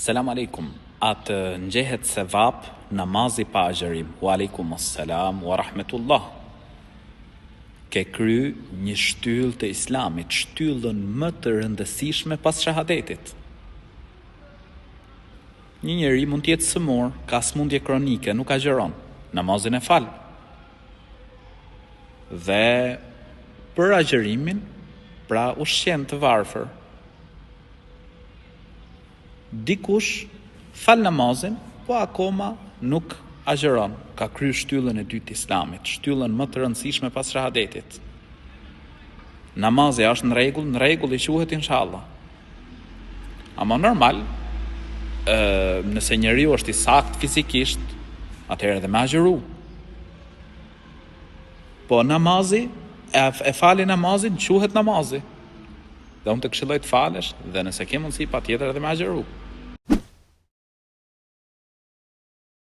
Selam aleikum. Atë ngjehet se vap namazi pa agjerim. Wa aleikum assalam wa rahmetullah. Ke kry një shtyllë të islamit, shtyllën më të rëndësishme pas shahadetit. Një njeri mund të jetë sëmur, ka smundje kronike, nuk agjeron, namazin e fal. Dhe për agjerimin, pra ushqen të varfër. Dikush fal namazin, po akoma nuk agjeron, ka kry shtyllën e dytë islamit, shtyllën më të rëndësishme pas shahadetit. Namazi është në rregull I quhet inshallah. Ama normal, nëse njeriu është I sakt fizikisht, atëherë edhe me agjeru. Po namazi, e fali namazin, quhet namazi. Dhe unë të këshilloj të falesh, dhe nëse ke mundësi, patjetër edhe me agjeru.